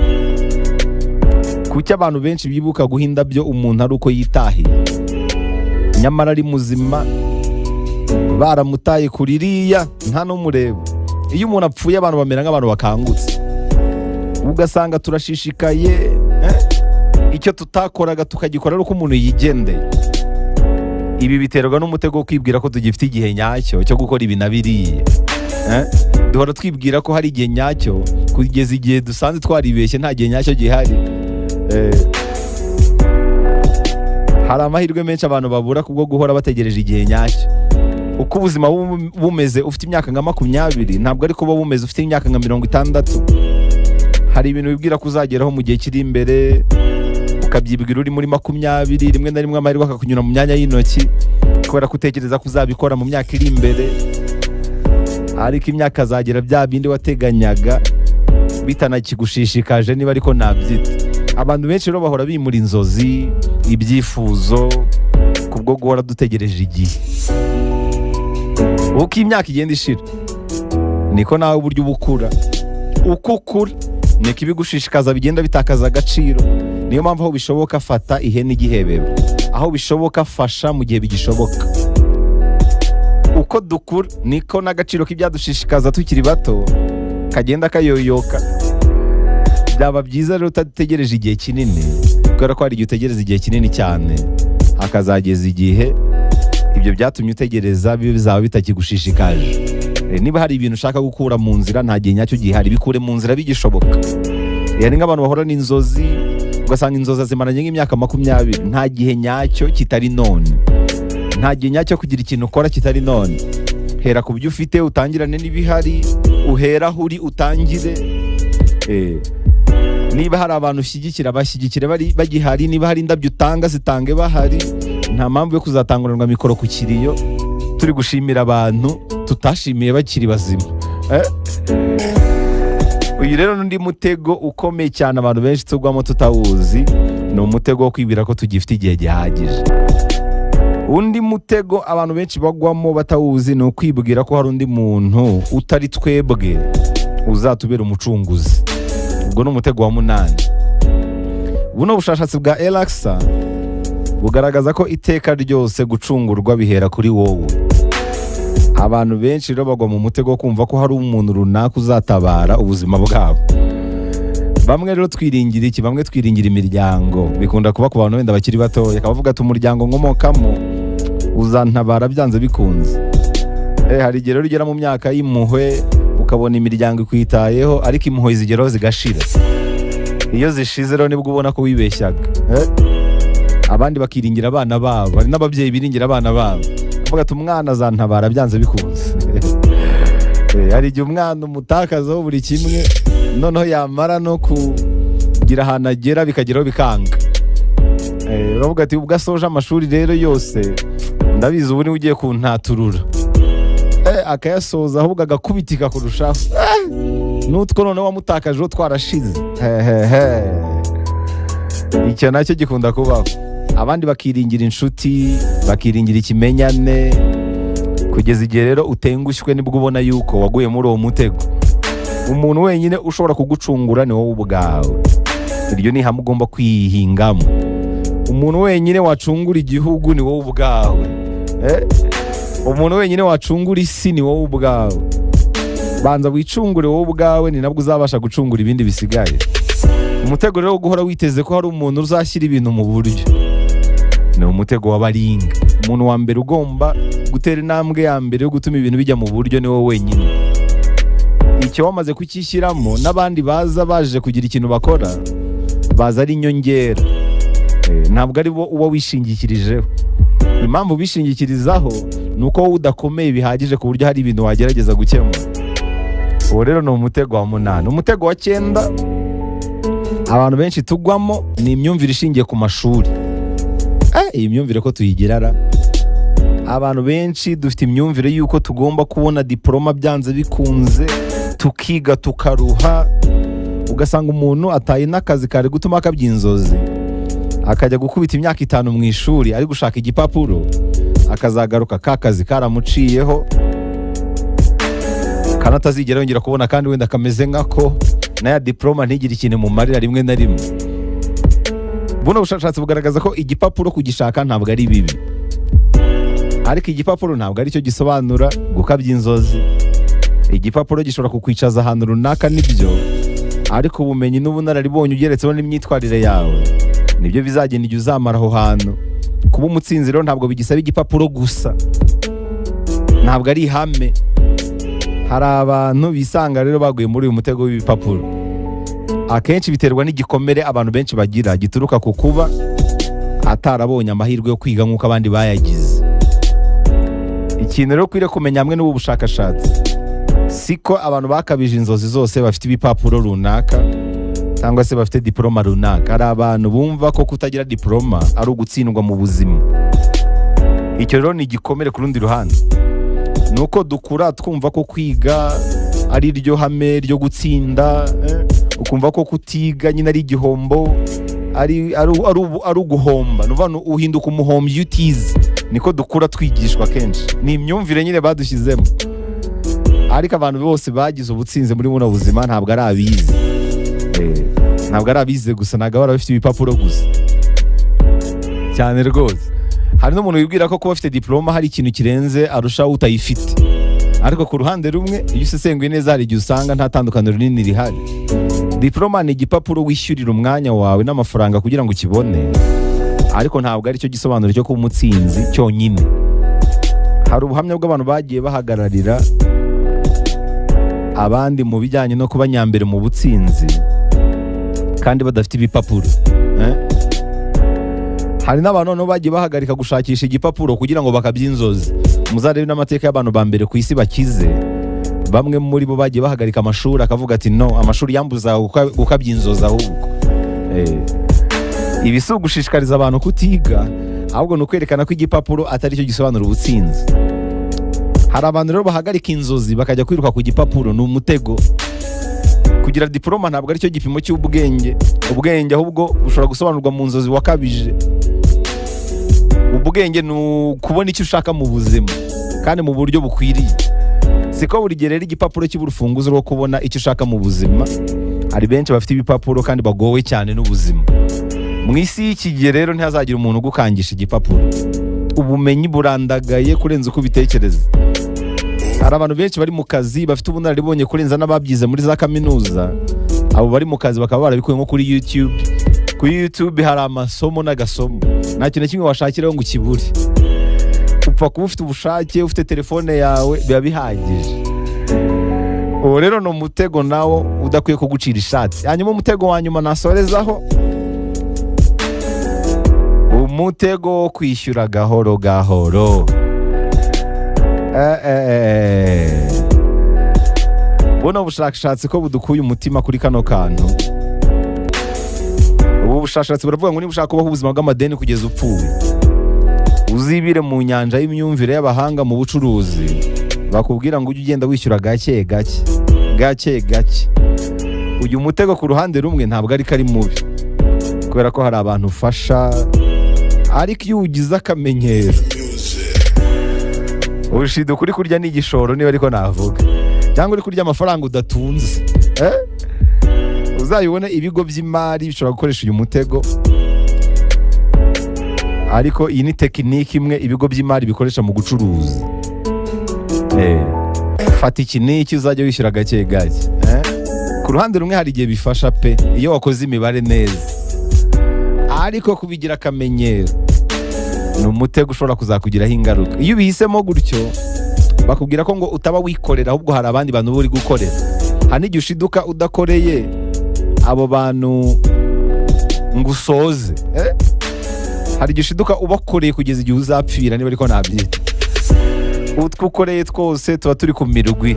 Kuki abantu benshi bibuka guhinda byo umuntu ari uko yitahiye, nyamara ari muzima baramutaye kuririya nta n'umureba. Iyo umuntu apfuye abantu bamera nk'abantu bakangutse, ugasanga turashishikaye icyo tutakoraga tukagikora ari uko umuntu yigendeye. Ibi biterwa n'umutego wo kwibwira ko tugifite igihe nyacyo cyo gukora ibi na biriya. Duhora twibwira ko hari igihe nyacyo kugeza igihe dusanze twaribeshye nta gihe nyacyo gihari. Hari amahirwe menshi abantu babura kubwo guhora bategereje igihe nyacyo. Uko ubuzima bumeze ufite imyaka nka 20 ntabwo ari kuba bumeze ufite imyaka nka 60. Hari ibintu bibwira ko uzageraho mu gihe kiri imbere, ukabyibwira uri muri 20, rimwe na rimwe amahirwe akakunyura mu myanya y'intoki kubera ko utekereza ko uzabikora mu myaka iri imbere, ariko imyaka azagera bya bindi wateganyaga bitanakigushishikaje, niba ariko nabyita. Abantu benshi rero bahora bimura inzozi, ibyifuzo kubwo guhora dutegereje igihe. Uko imyaka igenda ishira niko nawe uburyo ubukura, uko ukura niko ibigushishikaza bigenda bitakaza agaciro. Niyo mpamvu aho bishoboka fata ihene igihebeba, aho bishoboka fasha mu gihe bigishoboka. Uko dukura niko n'agaciro k'ibyadushishikaza tukiri bato kagenda kayoyoka. Byaba byiza rero utategereje igihe kinini, kubera ko hari igihe utegereza igihe kinini cyane hakazageza igihe ibyo byatumye utegereza bizaba bitakigushishikaje. Niba hari ibintu ushaka gukura mu nzira nta gihe nyacyo gihari, bikure mu nzira bigishoboka. Yani nk'abantu bahora n'inzozi ugasanga inzozi zimaranye nk'imyaka 20, nta gihe nyacyo kitari none. Nta gihe nyacyo kugira ikintu ukora kitari none. Hera ku byo ufite utangirane n'ibihari, uhera aho uri utangire. Niba hari abantu ushyigikira bashyigikire bari bagihari, niba hari indabyo utanga zitange bahari. Nta mpamvu yo kuzatanguranwa mikoro ku kiriyo turi gushimira abantu tutashimiye bakiri bazima. Uyu rero n'undi mutego ukomeye cyane abantu benshi tugwamo tutawuzi, ni umutego wo kwibwira ko tugifite igihe gihagije. Undi mutego abantu benshi bagwamo batawuzi ni ukwibwira ko hari undi muntu utari twebwe uzatubera umucunguzi. Ubwo ni umutego wa 8. Buno bushakashatsi bwa Elaxa bugaragaza ko iteka ryose gucungurwa bihera kuri wowe. Abantu benshi rero bagwa mu mutego wo kumva ko hari umuntu runaka uzatabara ubuzima bwabo. Bamwe rero twiringira iki? Bamwe twiringira imiryango. Bikunda kuba ku bantu wenda bakiri batoya, akavuga ati umuryango nkomokamo uzantabara byanze bikunze. Hari igihe rero ugera mu myaka y'impuhwe ukabona imiryango ikwitayeho, ariko impuhwe zigeraho zigashira. Iyo zishize rero nibwo ubona ko wibeshyaga. Abandi bakiringira abana babo, hari n'ababyeyi biringira abana babo, avuga ati umwana azantabara byanze bikunze. Hari igihe umwana umutakazaho buri kimwe, noneho yamara no kugira ahantu agera bikageraho bikanga. Bavuga ati ubwo asoje amashuri rero yose ndabizi ubu niwe ugiye kuntaturura. Akayasoza ahubwo agakubitika kurushaho. N'utwo noneho wamutakajeho twarashize. Icyo nacyo gikunda kubaho. Abandi bakiringira inshuti, bakiringira ikimenyane, kugeza igihe rero utengushywe nibwo ubona yuko waguye muri uwo mutego. Umuntu wenyine ushobora kugucungura ni wowe ubwawe. Iryo ni ihame ugomba kwihingamo. Umuntu wenyine wacungura igihugu ni wowe ubwawe. Umuntu wenyine wacungura isi ni wowe ubwawe. Banza wicungure wowe ubwawe, ni nabwo uzabasha gucungura ibindi bisigaye. Umutego rero wo guhora witeze ko hari umuntu uzashyira ibintu mu buryo ni umutego w'abaringa. Umuntu wa mbere ugomba gutera intambwe ya mbere yo gutuma ibintu bijya mu buryo ni wowe wenyine. icyo wamaze kukishyiramo n'abandi baza baje kugira ikintu bakora baza ari inyongera. Ntabwo ari bo uwo wishingikirijeho. Impamvu bishingikirizaho ni uko wowe udakomeye bihagije ku buryo hari ibintu wagerageza gukemura. Uwo rero ni umutego wa 8. Umutego wa 9 abantu benshi tugwamo ni imyumvire ishingiye ku mashuri. Iyi myumvire ko tuyigirara, abantu benshi dufite imyumvire y'uko tugomba kubona diploma byanze bikunze, tukiga tukaruha, ugasanga umuntu ataye n'akazi kare gutuma akabyinzozi, akajya gukubita imyaka 5 mu ishuri ari gushaka igipapuro, akazagaruka kakazi karamuciyeho kana atazigera yongera kubona, kandi wenda kameze nkako naya diploma ntigire ikintu mu marira rimwe na rimwe. Buno bushakashatsi bugaragaza ko igipapuro kugishaka ntabwo ari bibi, ariko igipapuro ntabwo ari cyo gisobanura gukabya inzozi. Igipapuro gishobora kukwicaza ahantu runaka nibyo, ariko ubumenyi n'ubunararibonye ugeretseho n'imyitwarire yawe nibyo bizagenda igihe uzamara aho hantu. Kuba umutsinzi rero ntabwo bigisaba igipapuro gusa, ntabwo ari ihame. Hari abantu bisanga rero baguye muri uyu mutego w'ibipapuro. Akenshi biterwa n'igikomere abantu benshi bagira gituruka ku kuba atarabonye amahirwe yo kwiga nk'uko abandi bayagize. Ikintu rero ukwiriye kumenya hamwe n'ubu bushakashatsi, siko abantu bakabije inzozi zose bafite ibipapuro runaka cyangwa se bafite diploma runaka. Hari abantu bumva ko kutagira diploma ari ugutsindwa mu buzima. Icyo rero ni igikomere. Ku rundi ruhande nuko dukura twumva ko kwiga ari ryo hame ryo gutsinda, ukumva ko kutiga nyine ari igihombo, ari uguhomba, nuva uhinduka umuhombyi utize. Niko dukura twigishwa kenshi, ni imyumvire nyine badushyizemo. Ariko abantu bose bagize ubutsinzi muri buno buzima ntabwo ari abize, ntabwo ari abize gusa, ntabwo bari bafite ibipapuro gusa cyane rwose. Hari n'umuntu wibwira ko kuba afite diploma hari ikintu kirenze arusha utayifite, ariko ku ruhande rumwe iyo usesenguye neza hari igihe usanga nta tandukaniro rinini rihari. Diploma ni igipapuro wishyurira umwanya wawe n'amafaranga kugira ngo ukibone, ariko ntabwo ari cyo gisobanuro cyo kuba umutsinzi cyonyine. Hari ubuhamya bw'abantu bagiye bahagararira abandi mu bijyanye no kuba nyambere mu butsinzi kandi badafite ibipapuro. Hari n'abantu noneho bagiye bahagarika gushakisha igipapuro kugira ngo bakabyinzozi. Muzarebe n'amateka y'abantu ba mbere ku isi bakize, bamwe muri bo bagiye bahagarika amashuri, akavuga ati no, amashuri yambuza gukabyinzoza. Ahubwo ibi si ugushishikariza abantu kutiga, ahubwo ni ukwerekana ko igipapuro atari cyo gisobanura ubutsinzi. Hari abantu rero bahagarika inzozi bakajya kwiruka ku gipapuro, ni umutego. Kugira diploma ntabwo ari cyo gipimo cy'ubwenge. Ubwenge ahubwo bushobora gusobanurwa mu nzozi wakabije. Ubwenge ni ukubona icyo ushaka mu buzima kandi mu buryo bukwiriye. Siko buri gihe rero igipapuro cy'urufunguzo rwo kubona icyo ushaka mu buzima. Hari benshi bafite ibipapuro kandi bagowe cyane n'ubuzima. Mu isi y'iki gihe rero ntihazagira umuntu ugukangisha igipapuro. Ubumenyi burandagaye kurenza uko ubitekereza. Hari abantu benshi bari mu kazi bafite ubunararibonye kurenza n'ababyize muri za kaminuza. Abo bari mu kazi bakaba barabikuye nko kuri YouTube. Kuri YouTube hari amasomo n'agasomo, nta kintu kimwe washakiraho ngo ukibure. Upfa kuba ufite ubushake, ufite telefone yawe, biba bihagije. Uwo rero ni umutego nawo udakwiye kugucira ishati. Hanyuma umutego wa nyuma nasorezaho, umutego wo kwishyura gahoro gahoro. Buno bushakashatsi ko budukuye umutima kuri kano kantu. Ubu bushakashatsi buravuga ngo niba ushaka kubaho ubuzima bw'amadeni kugeza upfuye, uzibire mu nyanja y'imyumvire y'abahanga mu bucuruzi. Bakubwira ngo ujye ugenda wishyura gake gake gake gake. Uyu mutego ku ruhande rumwe ntabwo ari kari mubi, kubera ko hari abantu ufasha, ariko iyo ugize akamenyero, urushido kuri kurya n'igishoro niba ariko navuga, cyangwa uri kurya amafaranga udatunze, uzayibone ibigo by'imari bishobora gukoresha uyu mutego. Ariko iyi ni tekiniki imwe ibigo by'imari bikoresha mu gucuruza. Fata iki n'iki uzajya wishyura gake gake. Ku ruhande rumwe hari igihe bifasha pe iyo wakoze imibare neza, ariko kubigira akamenyero ni umutego ushobora kuzakugiraho ingaruka. Iyo ubihisemo gutyo bakubwira ko ngo utaba wikorera, ahubwo hari abandi bantu uri gukorera. hari n'igihe ushiduka udakoreye abo bantu ngo usoze, hari igihe ushiduka ubakoreye kugeza igihe uzapfira, niba ariko nabyita. Utwo ukoreye twose tuba turi ku mirwi.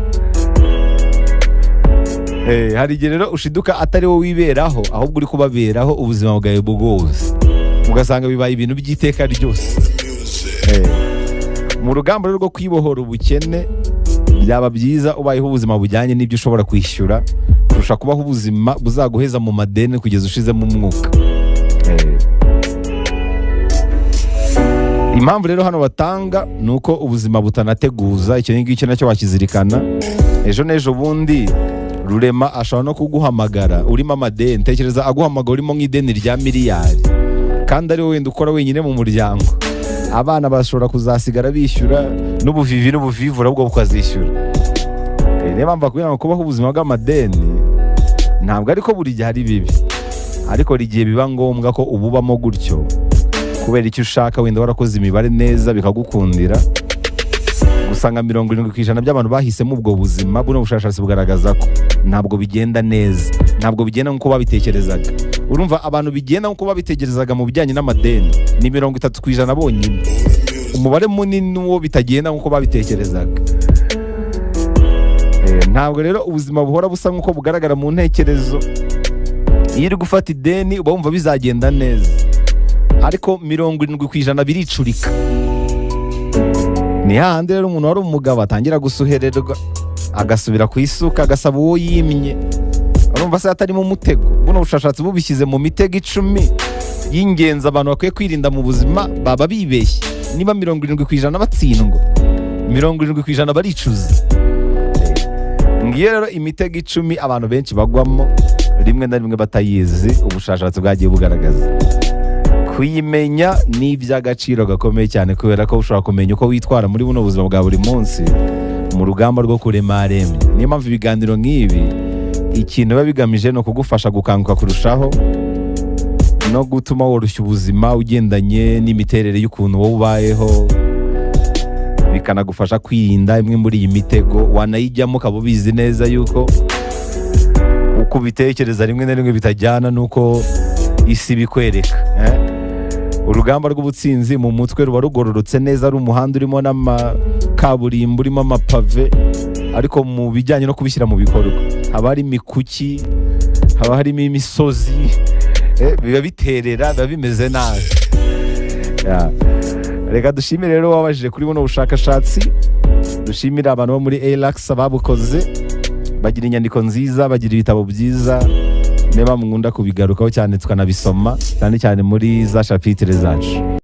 Hari igihe rero ushiduka atari wowe wiberaho, ahubwo uri kubaberaho ubuzima bwawe bwose, ugasanga bibaye ibintu by'iteka ryose. Mu rugamba rwo kwibohora ubukene, byaba byiza ubayeho ubuzima bujyanye n'ibyo ushobora kwishyura kurusha kubaho ubuzima buzaguheza mu madeni kugeza ushizemo umwuka. Impamvu rero hano batanga ni uko ubuzima butanateguza. Icyo ngicyo nacyo wakizirikana. Ejo n'ejo bundi Rurema ashobora no kuguhamagara urimo amadeni. Tekereza aguhamagara urimo nk'ideni rya miliyari, kandi ari wowe wenda ukora wenyine mu muryango. Abana bashobora kuzasigara bishyura, n'ubuvivura ahubwo bukazishyura. Niyo mpamvu bakubwira ngo kubaho ubuzima bw'amadeni ntabwo ariko buri gihe ari bibi, ariko hari igihe biba ngombwa ko ububamo gutyo kubera icyo ushaka, wenda warakoze imibare neza bikagukundira. Usanga 70% by'abantu bahisemo ubwo buzima, buno bushakashatsi bugaragaza ko ntabwo bigenda neza, ntabwo bigenda nk'uko babitekerezaga. Urumva abantu bigenda nk'uko babitekerezaga mu bijyanye n'amadeni ni 30% bonyine. Umubare munini wo bitagenda nk'uko babitekerezaga. Ntabwo rero ubuzima buhora busa nk'uko bugaragara mu ntekerezo. Iyo uri gufata ideni uba wumva bizagenda neza, ariko 70% biricurika. Ni hahandi rero umuntu wari umugabo atangira gusuhererwa, agasubira ku isuka, agasaba uwo yimye. Urumva se atari mu mutego? Buno bushakashatsi bubishyize mu mitego 10 y'ingenzi abantu bakwiye kwirinda mu buzima, baba bibeshye. Niba 70% batsindwa, 70% baricuza. Ngiyo rero imitego 10 abantu benshi bagwamo, rimwe na rimwe batayizi. Ubushakashatsi bwagiye bugaragaza kuyimenya ni iby'agaciro gakomeye cyane, kubera ko ushobora kumenya uko witwara muri buno buzima bwa buri munsi mu rugamba rwo kurema aremye. Niyo mpamvu ibiganiro nk'ibi ikintu biba bigamije no kugufasha gukanguka kurushaho no gutuma woroshya ubuzima ugendanye n'imiterere y'ukuntu wowe ubayeho, bikanagufasha kwirinda imwe muri iyi mitego. Wanayijyamo ukaba ubizi neza yuko uko ubitekereza rimwe na rimwe bitajyana n'uko isi bikwereka. Urugamba rw'ubutsinzi mu mutwe ruba rugororotse neza, ari umuhanda urimo n'amakaburimbo urimo amapave, ariko mu bijyanye no kubishyira mu bikorwa haba hari imikuki, haba harimo imisozi, biba biterera, biba bimeze nabi. Reka dushimire rero wabajije kuri buno bushakashatsi, dushimire abantu bo muri Elax babukoze, bagira inyandiko nziza, bagira ibitabo byiza. Niba mukunda kubigarukaho cyane tukanabisoma, cyane cyane muri za chapitre zacu.